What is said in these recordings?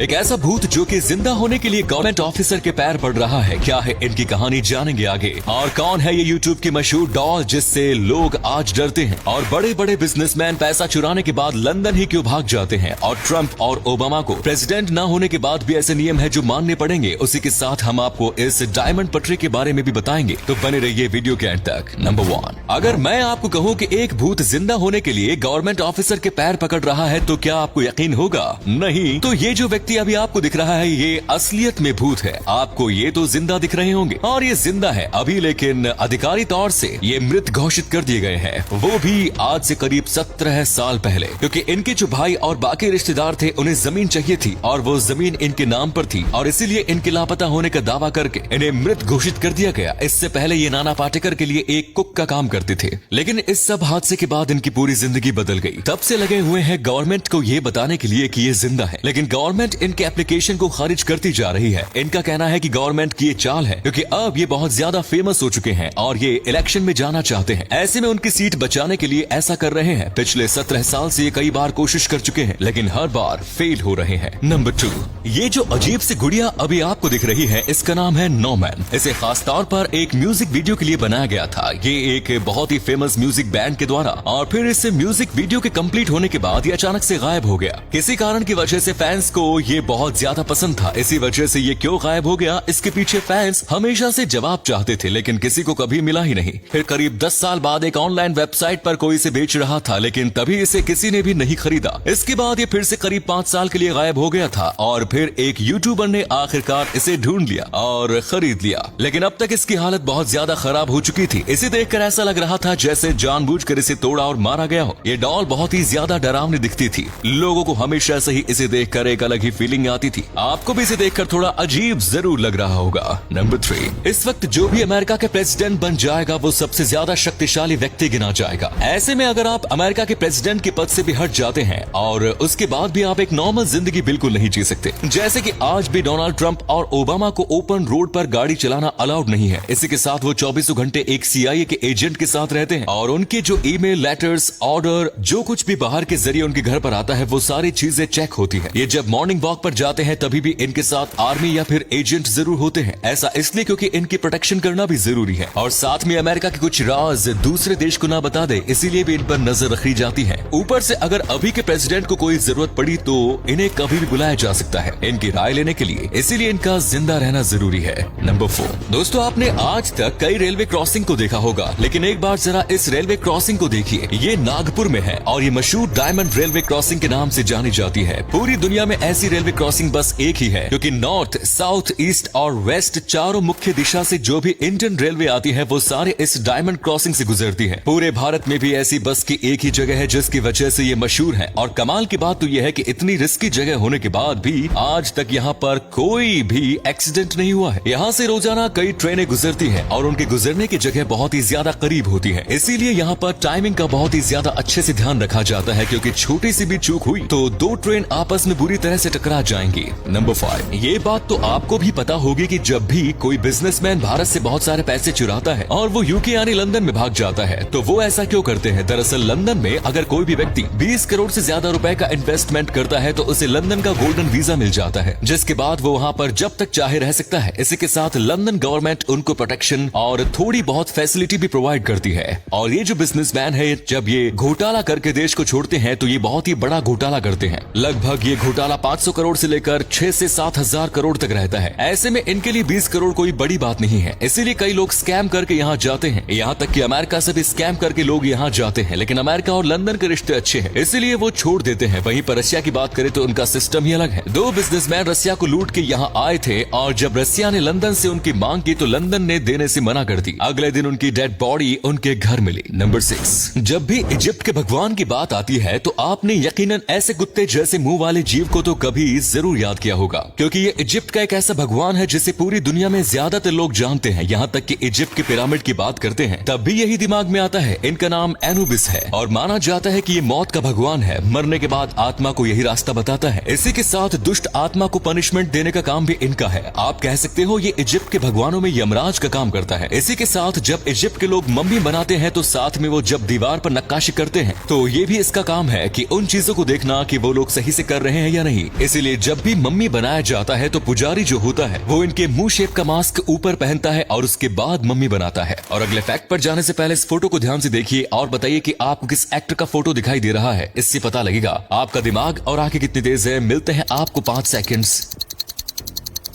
एक ऐसा भूत जो कि जिंदा होने के लिए गवर्नमेंट ऑफिसर के पैर पड़ रहा है। क्या है इनकी कहानी, जानेंगे आगे। और कौन है ये यूट्यूब की मशहूर डॉल जिससे लोग आज डरते हैं, और बड़े बड़े बिजनेसमैन पैसा चुराने के बाद लंदन ही क्यों भाग जाते हैं, और ट्रंप और ओबामा को प्रेसिडेंट न होने के बाद भी ऐसे नियम है जो मानने पड़ेंगे। उसी के साथ हम आपको इस डायमंड पटरी के बारे में भी बताएंगे, तो बने रहिए वीडियो के एंड तक। नंबर 1, अगर मैं आपको कहूँ कि एक भूत जिंदा होने के लिए गवर्नमेंट ऑफिसर के पैर पकड़ रहा है तो क्या आपको यकीन होगा? नहीं। तो ये जो व्यक्ति अभी आपको दिख रहा है ये असलियत में भूत है। आपको ये तो जिंदा दिख रहे होंगे, और ये जिंदा है अभी, लेकिन अधिकारी तौर से ये मृत घोषित कर दिए गए हैं, वो भी आज से करीब 17 साल पहले। क्योंकि इनके जो भाई और बाकी रिश्तेदार थे उन्हें जमीन चाहिए थी, और वो जमीन इनके नाम पर थी, और इसीलिए इनके लापता होने का दावा करके इन्हें मृत घोषित कर दिया गया। इससे पहले ये नाना पाटेकर के लिए एक कुक का काम करते थे, लेकिन इस सब हादसे के बाद इनकी पूरी जिंदगी बदल गई। तब से लगे हुए हैं गवर्नमेंट को ये बताने के लिए कि ये जिंदा है, लेकिन गवर्नमेंट इनके एप्लीकेशन को खारिज करती जा रही है। इनका कहना है कि गवर्नमेंट की ये चाल है क्योंकि अब ये बहुत ज्यादा फेमस हो चुके हैं और ये इलेक्शन में जाना चाहते हैं। ऐसे में उनकी सीट बचाने के लिए ऐसा कर रहे हैं। पिछले 17 साल से ये कई बार कोशिश कर चुके हैं, लेकिन हर बार फेल हो रहे हैं। नंबर 2, ये जो अजीब सी गुड़िया अभी आपको दिख रही है इसका नाम है नोमैन। इसे खास तौर पर एक म्यूजिक वीडियो के लिए बनाया गया था। ये एक बहुत ही फेमस म्यूजिक बैंड के द्वारा, और फिर इस म्यूजिक वीडियो के कंप्लीट होने के बाद ये अचानक से गायब हो गया। किसी कारण की वजह से फैंस को ये बहुत ज्यादा पसंद था। इसी वजह से ये क्यों गायब हो गया, इसके पीछे फैंस हमेशा से जवाब चाहते थे, लेकिन किसी को कभी मिला ही नहीं। फिर करीब 10 साल बाद एक ऑनलाइन वेबसाइट पर कोई इसे बेच रहा था, लेकिन तभी इसे किसी ने भी नहीं खरीदा। इसके बाद ये फिर से करीब 5 साल के लिए गायब हो गया था, और फिर एक यूट्यूबर ने आखिरकार इसे ढूंढ लिया और खरीद लिया। लेकिन अब तक इसकी हालत बहुत ज्यादा खराब हो चुकी थी। इसे देखकर ऐसा लग रहा था जैसे जानबूझकर इसे तोड़ा और मारा गया हो। ये डॉल बहुत ही ज्यादा डरावनी दिखती थी। लोगों को हमेशा से ही इसे देखकर एक अलग ही फीलिंग आती थी। आपको भी इसे देखकर थोड़ा अजीब जरूर लग रहा होगा। नंबर 3, इस वक्त जो भी अमेरिका के प्रेसिडेंट बन जाएगा वो सबसे ज्यादा शक्तिशाली व्यक्ति गिना जाएगा। ऐसे में अगर आप अमेरिका के प्रेसिडेंट के पद से भी हट जाते हैं और उसके बाद भी आप एक नॉर्मल जिंदगी बिल्कुल नहीं जी सकते। जैसे कि आज भी डोनाल्ड ट्रंप और ओबामा को ओपन रोड पर गाड़ी चलाना अलाउड नहीं है। इसी के साथ वो 24 घंटे एक CIA के एजेंट के साथ रहते हैं, और उनके जो ईमेल, लेटर्स, ऑर्डर, जो कुछ भी बाहर के जरिए उनके घर पर आता है वो सारी चीजें चेक होती है। ये जब मॉर्निंग वॉक पर जाते हैं तभी भी इनके साथ आर्मी या फिर एजेंट जरूर होते हैं। ऐसा इसलिए क्योंकि इनकी प्रोटेक्शन करना भी जरूरी है, और साथ में अमेरिका के कुछ राज दूसरे देश को ना बता दे, इसीलिए भी इन पर नजर रखी जाती है। ऊपर से अगर अभी के प्रेसिडेंट को कोई जरूरत पड़ी तो इन्हें कभी भी बुलाया जा सकता है इनकी राय लेने के लिए, इसीलिए इनका जिंदा रहना जरूरी है। नंबर 4, दोस्तों आपने आज तक कई रेलवे क्रॉसिंग को देखा होगा, लेकिन एक बार जरा इस रेलवे क्रॉसिंग को देखिए। ये नागपुर में है और ये मशहूर डायमंड रेलवे क्रॉसिंग के नाम से जानी जाती है। पूरी दुनिया में ऐसी रेलवे क्रॉसिंग बस एक ही है, क्योंकि नॉर्थ, साउथ, ईस्ट और वेस्ट चारों मुख्य दिशा से जो भी इंडियन रेलवे आती है वो सारे इस डायमंड क्रॉसिंग से गुजरती है। पूरे भारत में भी ऐसी बस की एक ही जगह है जिसकी वजह से ये मशहूर है। और कमाल की बात तो यह है कि इतनी रिस्की जगह होने के बाद भी आज तक यहाँ पर कोई भी एक्सीडेंट नहीं हुआ है। यहाँ से रोजाना कई ट्रेनें गुजरती हैं और उनके गुजरने की जगह बहुत ही ज्यादा करीब होती है। इसीलिए यहाँ पर टाइमिंग का बहुत ही ज्यादा अच्छे से ध्यान रखा जाता है, क्योंकि छोटी सी भी चूक हुई तो 2 ट्रेन आपस में बुरी तरह से टकरा जाएंगी। नंबर 5, ये बात तो आपको भी पता होगी कि जब भी कोई बिजनेसमैन भारत से बहुत सारे पैसे चुराता है और वो यूके यानी लंदन में भाग जाता है, तो वो ऐसा क्यों करते हैं? दरअसल लंदन में अगर कोई भी व्यक्ति 20 करोड़ से ज्यादा रुपए का इन्वेस्टमेंट करता है तो उसे लंदन का गोल्डन वीजा मिल जाता है, जिसके बाद वो वहाँ पर जब तक चाहे रह सकता है। इसी के साथ लंदन गवर्नमेंट उनको प्रोटेक्शन और थोड़ी बहुत फैसिलिटी भी प्रोवाइड करती है। और ये जो बिजनेसमैन है जब ये घोटाला करके देश को छोड़ते हैं तो ये बहुत ही बड़ा घोटाला करते हैं। लगभग ये घोटाला 500 करोड़ से लेकर 6 से 7 हजार करोड़ तक रहता है। ऐसे में इनके लिए 20 करोड़ कोई बड़ी बात नहीं है, इसीलिए कई लोग स्कैम करके यहाँ जाते हैं। यहाँ तक कि अमेरिका से भी स्कैम करके लोग यहाँ जाते हैं, लेकिन अमेरिका और लंदन के रिश्ते अच्छे हैं इसीलिए वो छोड़ देते हैं। वहीं पर रशिया की बात करें तो उनका सिस्टम ही अलग है। 2 बिजनेसमैन रशिया को लूट के यहाँ आए थे, और जब रशिया ने लंदन से उनकी मांग की तो लंदन ने देने से मना कर दी। अगले दिन उनकी डेड बॉडी उनके घर मिली। नंबर 6, जब भी इजिप्ट के भगवान की बात आती है तो आपने यकीनन ऐसे कुत्ते जैसे मुंह वाले जीव को तो कभी जरूर याद किया होगा, क्योंकि ये इजिप्ट का एक ऐसा भगवान है जिसे पूरी दुनिया में ज्यादातर लोग जानते हैं। यहाँ तक कि इजिप्ट के पिरामिड की बात करते हैं तब भी यही दिमाग में आता है। इनका नाम एनुबिस है और माना जाता है कि ये मौत का भगवान है। मरने के बाद आत्मा को यही रास्ता बताता है। इसी के साथ दुष्ट आत्मा को पनिशमेंट देने का काम भी इनका है। आप कह सकते हो ये इजिप्ट के भगवानों में यमराज का काम करता है। इसी के साथ जब इजिप्ट के लोग मम्मी बनाते हैं तो साथ में वो जब दीवार पर नक्काशी करते हैं तो ये भी इसका काम है कि उन चीजों को देखना कि वो लोग सही से कर रहे हैं या नहीं। इसीलिए जब भी मम्मी बनाया जाता है तो पुजारी जो होता है वो इनके मुंह शेप का मास्क ऊपर पहनता है और उसके बाद मम्मी बनाता है। और अगले फैक्ट पर जाने से पहले इस फोटो को ध्यान से देखिए और बताइए कि आपको किस एक्टर का फोटो दिखाई दे रहा है। इससे पता लगेगा आपका दिमाग और आंखें कितनी तेज है। मिलते हैं आपको 5 सेकंड्स।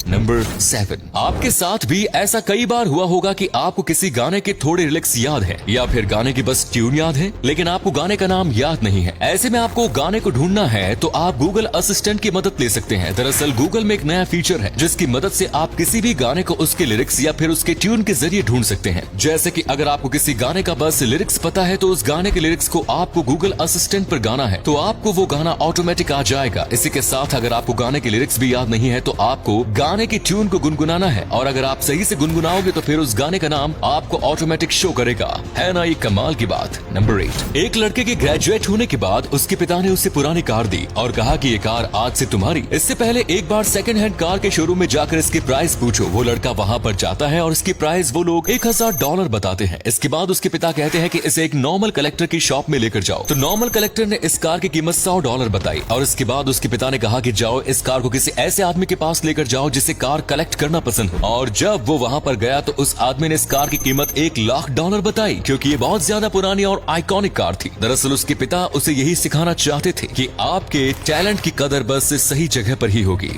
नंबर 7। आपके साथ भी ऐसा कई बार हुआ होगा कि आपको किसी गाने के थोड़े लिरिक्स याद है या फिर गाने की बस ट्यून याद है, लेकिन आपको गाने का नाम याद नहीं है। ऐसे में आपको गाने को ढूंढना है तो आप गूगल असिस्टेंट की मदद ले सकते हैं। दरअसल गूगल में एक नया फीचर है जिसकी मदद से आप किसी भी गाने को उसके लिरिक्स या फिर उसके ट्यून के जरिए ढूंढ सकते हैं। जैसे कि अगर आपको किसी गाने का बस लिरिक्स पता है तो उस गाने के लिरिक्स को आपको गूगल असिस्टेंट पर गाना है तो आपको वो गाना ऑटोमेटिक आ जाएगा। इसी के साथ अगर आपको गाने के लिरिक्स भी याद नहीं है तो आपको गाने की ट्यून को गुनगुनाना है और अगर आप सही से गुनगुनाओगे तो फिर उस गाने का नाम आपको ऑटोमेटिक शो करेगा। है ना ये कमाल की बात। नंबर 8। एक लड़के के ग्रेजुएट होने के बाद उसके पिता ने उसे पुरानी कार दी और कहा कि ये कार आज से तुम्हारी। इससे पहले एक बार सेकंड हैंड कार के शोरूम में जाकर इसकी प्राइस पूछो। वो लड़का वहाँ पर जाता है और इसकी प्राइस वो लोग $1000 बताते हैं। इसके बाद उसके पिता कहते हैं कि इसे एक नॉर्मल कलेक्टर की शॉप में लेकर जाओ। तो नॉर्मल कलेक्टर ने इस कार की कीमत $100 बताई और इसके बाद उसके पिता ने कहा कि जाओ इस कार को किसी ऐसे आदमी के पास लेकर जाओ जिसे कार कलेक्ट करना पसंद हो। और जब वो वहाँ पर गया तो उस आदमी ने इस कार की कीमत $1,00,000 बताई क्योंकि ये बहुत ज्यादा पुरानी और आइकॉनिक कार थी। दरअसल उसके पिता उसे यही सिखाना चाहते थे कि आपके टैलेंट की कदर बस सही जगह पर ही होगी।